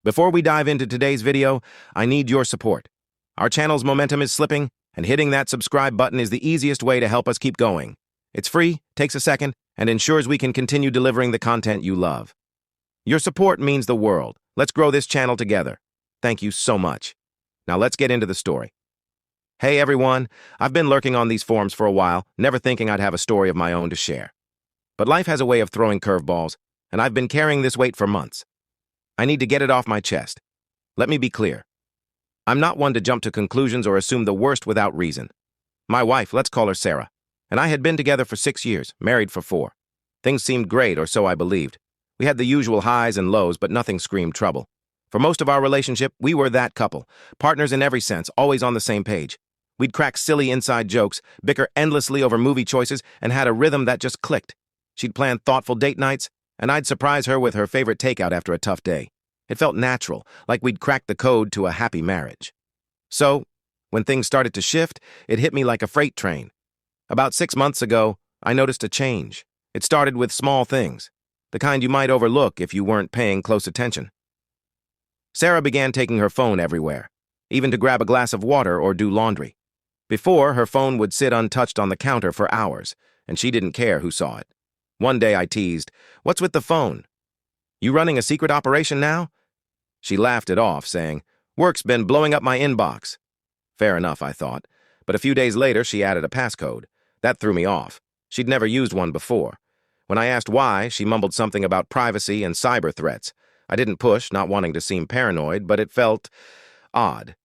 Before we dive into today's video, I need your support. Our channel's momentum is slipping, and hitting that subscribe button is the easiest way to help us keep going. It's free, takes a second, and ensures we can continue delivering the content you love. Your support means the world. Let's grow this channel together. Thank you so much. Now let's get into the story. Hey everyone, I've been lurking on these forums for a while, never thinking I'd have a story of my own to share. But life has a way of throwing curveballs, and I've been carrying this weight for months. I need to get it off my chest. Let me be clear. I'm not one to jump to conclusions or assume the worst without reason. My wife, let's call her Sarah, and I had been together for 6 years, married for 4. Things seemed great, or so I believed. We had the usual highs and lows, but nothing screamed trouble. For most of our relationship, we were that couple, partners in every sense, always on the same page. We'd crack silly inside jokes, bicker endlessly over movie choices, and had a rhythm that just clicked. She'd plan thoughtful date nights, and I'd surprise her with her favorite takeout after a tough day. It felt natural, like we'd cracked the code to a happy marriage. So, when things started to shift, it hit me like a freight train. About 6 months ago, I noticed a change. It started with small things, the kind you might overlook if you weren't paying close attention. Sarah began taking her phone everywhere, even to grab a glass of water or do laundry. Before, her phone would sit untouched on the counter for hours, and she didn't care who saw it. One day I teased, "What's with the phone? You running a secret operation now?" She laughed it off, saying, "Work's been blowing up my inbox." Fair enough, I thought, but a few days later she added a passcode. That threw me off. She'd never used one before. When I asked why, she mumbled something about privacy and cyber threats. I didn't push, not wanting to seem paranoid, but it felt odd.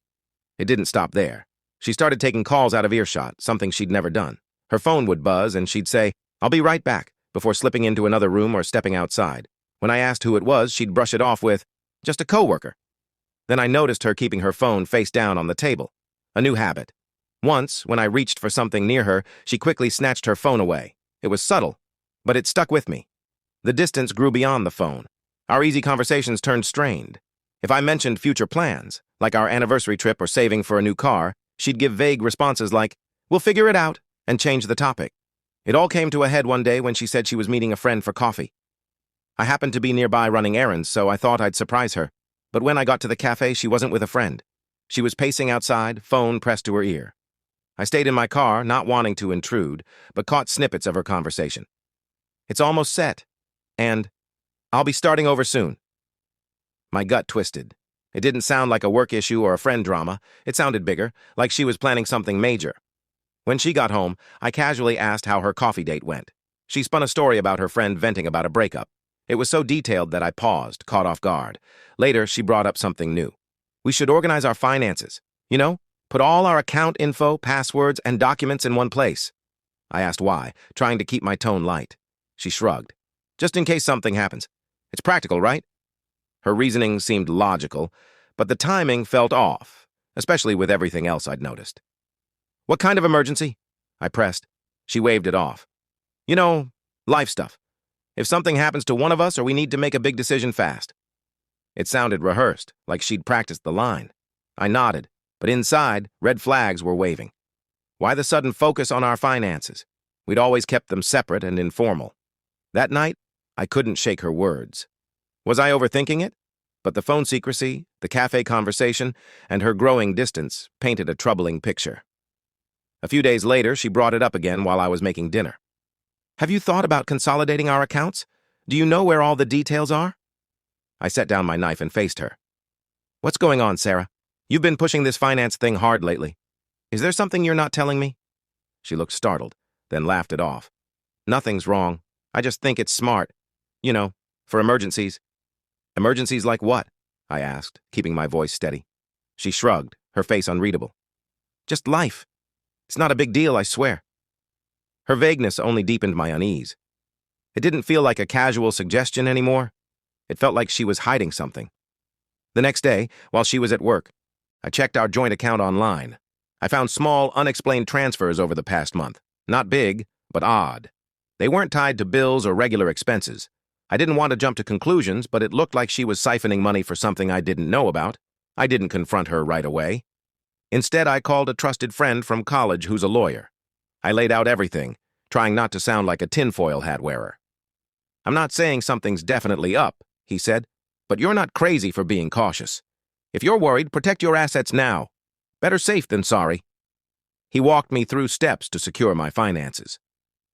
It didn't stop there. She started taking calls out of earshot, something she'd never done. Her phone would buzz, and she'd say, "I'll be right back," before slipping into another room or stepping outside. When I asked who it was, she'd brush it off with, "Just a coworker." Then I noticed her keeping her phone face down on the table. A new habit. Once, when I reached for something near her, she quickly snatched her phone away. It was subtle, but it stuck with me. The distance grew beyond the phone. Our easy conversations turned strained. If I mentioned future plans, like our anniversary trip or saving for a new car, she'd give vague responses like, "We'll figure it out," and change the topic. It all came to a head one day when she said she was meeting a friend for coffee. I happened to be nearby running errands, so I thought I'd surprise her. But when I got to the cafe, she wasn't with a friend. She was pacing outside, phone pressed to her ear. I stayed in my car, not wanting to intrude, but caught snippets of her conversation. "It's almost set," and "I'll be starting over soon." My gut twisted. It didn't sound like a work issue or a friend drama. It sounded bigger, like she was planning something major. When she got home, I casually asked how her coffee date went. She spun a story about her friend venting about a breakup. It was so detailed that I paused, caught off guard. Later, she brought up something new. "We should organize our finances. You know, put all our account info, passwords, and documents in one place." I asked why, trying to keep my tone light. She shrugged. "Just in case something happens. It's practical, right?" Her reasoning seemed logical, but the timing felt off, especially with everything else I'd noticed. "What kind of emergency?" I pressed. She waved it off. "You know, life stuff. If something happens to one of us or we need to make a big decision fast." It sounded rehearsed, like she'd practiced the line. I nodded, but inside, red flags were waving. Why the sudden focus on our finances? We'd always kept them separate and informal. That night, I couldn't shake her words. Was I overthinking it? But the phone secrecy, the cafe conversation, and her growing distance painted a troubling picture. A few days later, she brought it up again while I was making dinner. "Have you thought about consolidating our accounts? Do you know where all the details are?" I set down my knife and faced her. "What's going on, Sarah? You've been pushing this finance thing hard lately. Is there something you're not telling me?" She looked startled, then laughed it off. "Nothing's wrong. I just think it's smart. You know, for emergencies." "Emergencies like what?" I asked, keeping my voice steady. She shrugged, her face unreadable. "Just life. It's not a big deal, I swear." Her vagueness only deepened my unease. It didn't feel like a casual suggestion anymore. It felt like she was hiding something. The next day, while she was at work, I checked our joint account online. I found small, unexplained transfers over the past month. Not big, but odd. They weren't tied to bills or regular expenses. I didn't want to jump to conclusions, but it looked like she was siphoning money for something I didn't know about. I didn't confront her right away. Instead, I called a trusted friend from college who's a lawyer. I laid out everything, trying not to sound like a tinfoil hat wearer. "I'm not saying something's definitely up," he said, But you're not crazy for being cautious. If you're worried, protect your assets now. Better safe than sorry. He walked me through steps to secure my finances.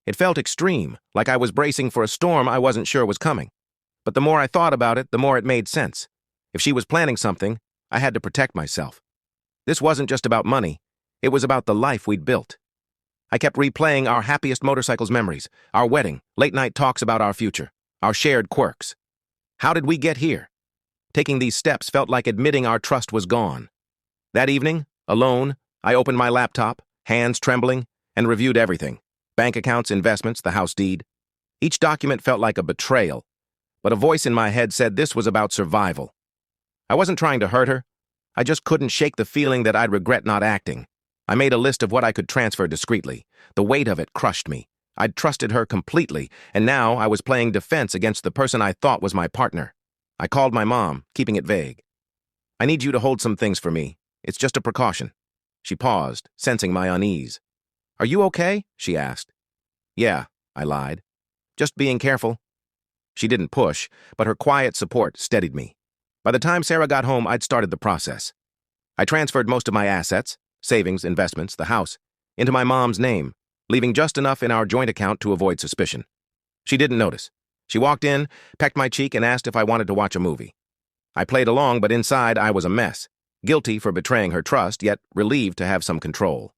It felt extreme, like I was bracing for a storm I wasn't sure was coming. But the more I thought about it, the more it made sense. If she was planning something, I had to protect myself. This wasn't just about money. It was about the life we'd built. I kept replaying our happiest motorcycles memories, our wedding, late-night talks about our future, our shared quirks. How did we get here? Taking these steps felt like admitting our trust was gone. That evening, alone, I opened my laptop, hands trembling, and reviewed everything. Bank accounts, investments, the house deed. Each document felt like a betrayal, but a voice in my head said this was about survival. I wasn't trying to hurt her. I just couldn't shake the feeling that I'd regret not acting. I made a list of what I could transfer discreetly. The weight of it crushed me. I'd trusted her completely, and now I was playing defense against the person I thought was my partner. I called my mom, keeping it vague. I need you to hold some things for me. It's just a precaution. She paused, sensing my unease. Are you okay? She asked. Yeah, I lied. Just being careful. She didn't push, but her quiet support steadied me. By the time Sarah got home, I'd started the process. I transferred most of my assets, savings, investments, the house, into my mom's name, leaving just enough in our joint account to avoid suspicion. She didn't notice. She walked in, pecked my cheek, and asked if I wanted to watch a movie. I played along, but inside I was a mess, guilty for betraying her trust, yet relieved to have some control.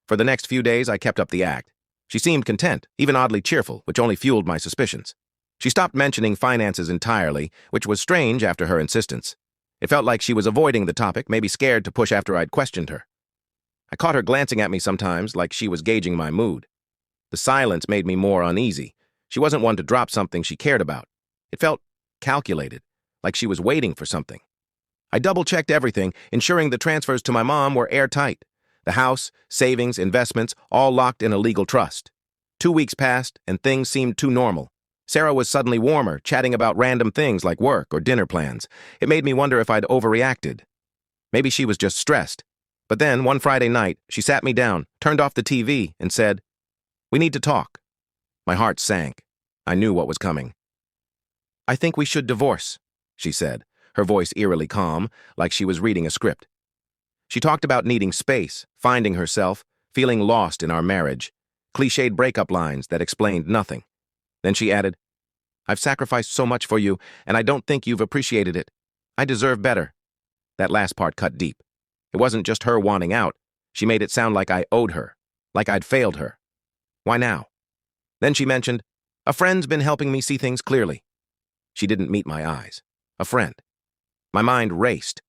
For the next few days, I kept up the act. She seemed content, even oddly cheerful, which only fueled my suspicions. She stopped mentioning finances entirely, which was strange after her insistence. It felt like she was avoiding the topic, maybe scared to push after I'd questioned her. I caught her glancing at me sometimes, like she was gauging my mood. The silence made me more uneasy. She wasn't one to drop something she cared about. It felt calculated, like she was waiting for something. I double-checked everything, ensuring the transfers to my mom were airtight. The house, savings, investments, all locked in a legal trust. 2 weeks passed, and things seemed too normal. Sarah was suddenly warmer, chatting about random things like work or dinner plans. It made me wonder if I'd overreacted. Maybe she was just stressed. But then, one Friday night, she sat me down, turned off the TV, and said, "We need to talk." My heart sank. I knew what was coming. "I think we should divorce," she said, her voice eerily calm, like she was reading a script. She talked about needing space, finding herself, feeling lost in our marriage, cliched breakup lines that explained nothing. Then she added, "I've sacrificed so much for you, and I don't think you've appreciated it. I deserve better." That last part cut deep. It wasn't just her wanting out. She made it sound like I owed her, like I'd failed her. Why now? Then she mentioned, "A friend's been helping me see things clearly." She didn't meet my eyes. A friend. My mind raced.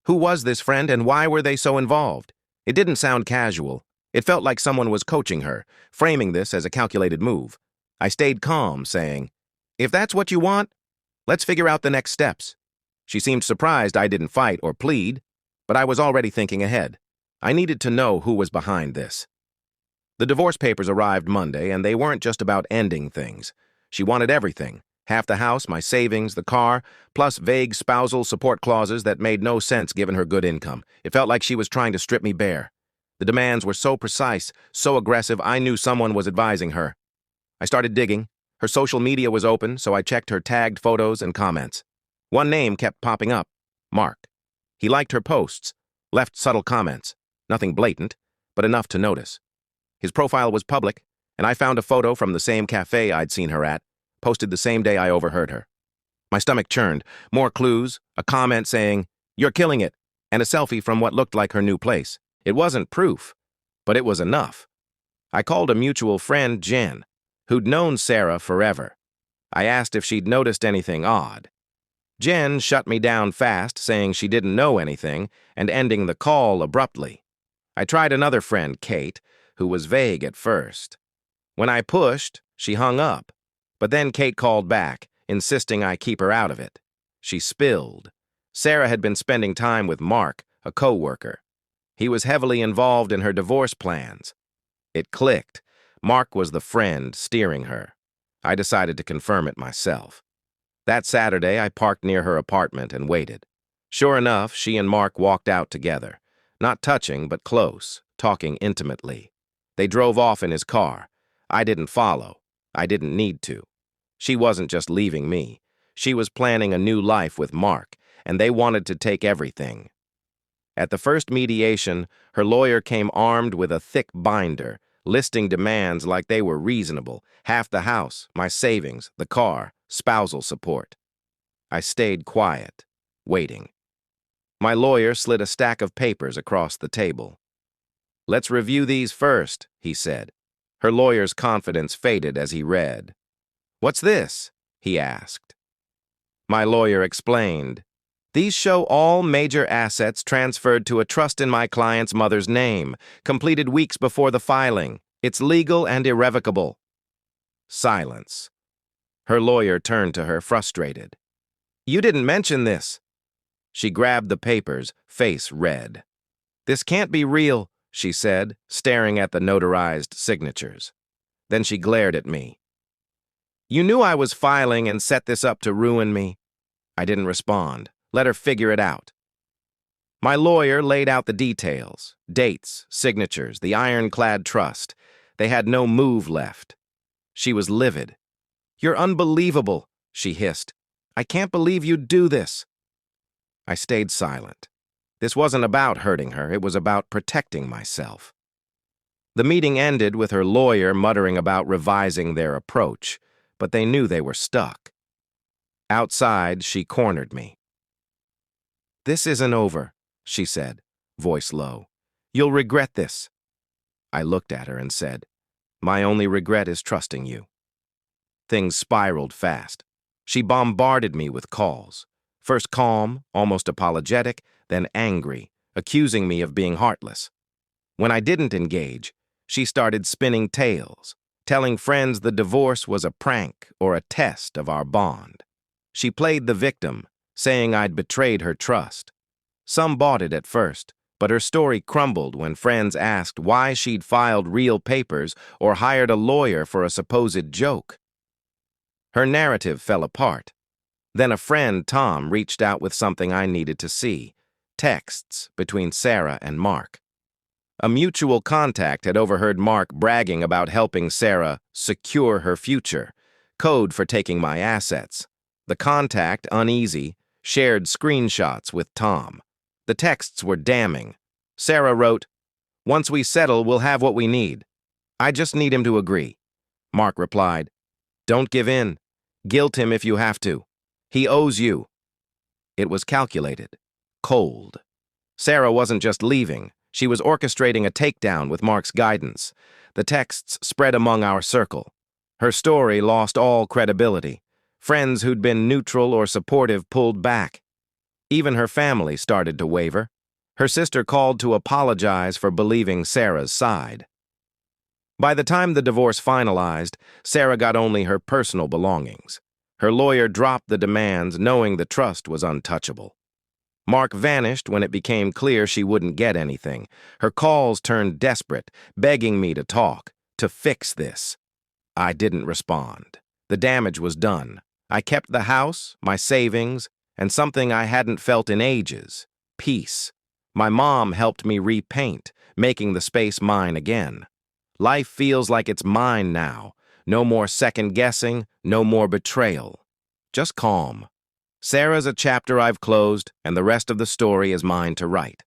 Who was this friend, and why were they so involved? It didn't sound casual. It felt like someone was coaching her, framing this as a calculated move. I stayed calm, saying, "If that's what you want, let's figure out the next steps." She seemed surprised I didn't fight or plead, but I was already thinking ahead. I needed to know who was behind this. The divorce papers arrived Monday, and they weren't just about ending things. She wanted everything. Half the house, my savings, the car, plus vague spousal support clauses that made no sense given her good income. It felt like she was trying to strip me bare. The demands were so precise, so aggressive, I knew someone was advising her. I started digging. Her social media was open, so I checked her tagged photos and comments. One name kept popping up, Mark. He liked her posts, left subtle comments, nothing blatant, but enough to notice. His profile was public, and I found a photo from the same cafe I'd seen her at, posted the same day I overheard her. My stomach churned, more clues, a comment saying, "You're killing it," and a selfie from what looked like her new place. It wasn't proof, but it was enough. I called a mutual friend, Jen, who'd known Sarah forever. I asked if she'd noticed anything odd. Jen shut me down fast, saying she didn't know anything, and ending the call abruptly. I tried another friend, Kate, who was vague at first. When I pushed, she hung up, but then Kate called back, insisting I keep her out of it. She spilled. Sarah had been spending time with Mark, a co-worker. He was heavily involved in her divorce plans. It clicked. Mark was the friend steering her. I decided to confirm it myself. That Saturday, I parked near her apartment and waited. Sure enough, she and Mark walked out together. Not touching, but close, talking intimately. They drove off in his car. I didn't follow. I didn't need to. She wasn't just leaving me. She was planning a new life with Mark, and they wanted to take everything. At the first mediation, her lawyer came armed with a thick binder, listing demands like they were reasonable: half the house, my savings, the car, spousal support. I stayed quiet, waiting. My lawyer slid a stack of papers across the table. "Let's review these first," he said. Her lawyer's confidence faded as he read. "What's this?" he asked. My lawyer explained. "These show all major assets transferred to a trust in my client's mother's name, completed weeks before the filing. It's legal and irrevocable." Silence. Her lawyer turned to her, frustrated. "You didn't mention this." She grabbed the papers, face red. "This can't be real," she said, staring at the notarized signatures. Then she glared at me. "You knew I was filing and set this up to ruin me." I didn't respond. Let her figure it out. My lawyer laid out the details: dates, signatures, the ironclad trust. They had no move left. She was livid. "You're unbelievable," she hissed. "I can't believe you'd do this." I stayed silent. This wasn't about hurting her, it was about protecting myself. The meeting ended with her lawyer muttering about revising their approach, but they knew they were stuck. Outside, she cornered me. "This isn't over," she said, voice low. "You'll regret this." I looked at her and said, "My only regret is trusting you." Things spiraled fast. She bombarded me with calls. First calm, almost apologetic, then angry, accusing me of being heartless. When I didn't engage, she started spinning tales, telling friends the divorce was a prank or a test of our bond. She played the victim, saying I'd betrayed her trust. Some bought it at first, but her story crumbled when friends asked why she'd filed real papers or hired a lawyer for a supposed joke. Her narrative fell apart. Then a friend, Tom, reached out with something I needed to see: texts between Sarah and Mark. A mutual contact had overheard Mark bragging about helping Sarah secure her future, code for taking my assets. The contact, uneasy, shared screenshots with Tom. The texts were damning. Sarah wrote, "Once we settle, we'll have what we need. I just need him to agree." Mark replied, "Don't give in. Guilt him if you have to. He owes you." It was calculated, cold. Sarah wasn't just leaving. She was orchestrating a takedown with Mark's guidance. The texts spread among our circle. Her story lost all credibility. Friends who'd been neutral or supportive pulled back. Even her family started to waver. Her sister called to apologize for believing Sarah's side. By the time the divorce finalized, Sarah got only her personal belongings. Her lawyer dropped the demands, knowing the trust was untouchable. Mark vanished when it became clear she wouldn't get anything. Her calls turned desperate, begging me to talk, to fix this. I didn't respond. The damage was done. I kept the house, my savings, and something I hadn't felt in ages: peace. My mom helped me repaint, making the space mine again. Life feels like it's mine now. No more second-guessing, no more betrayal. Just calm. Sarah's a chapter I've closed, and the rest of the story is mine to write.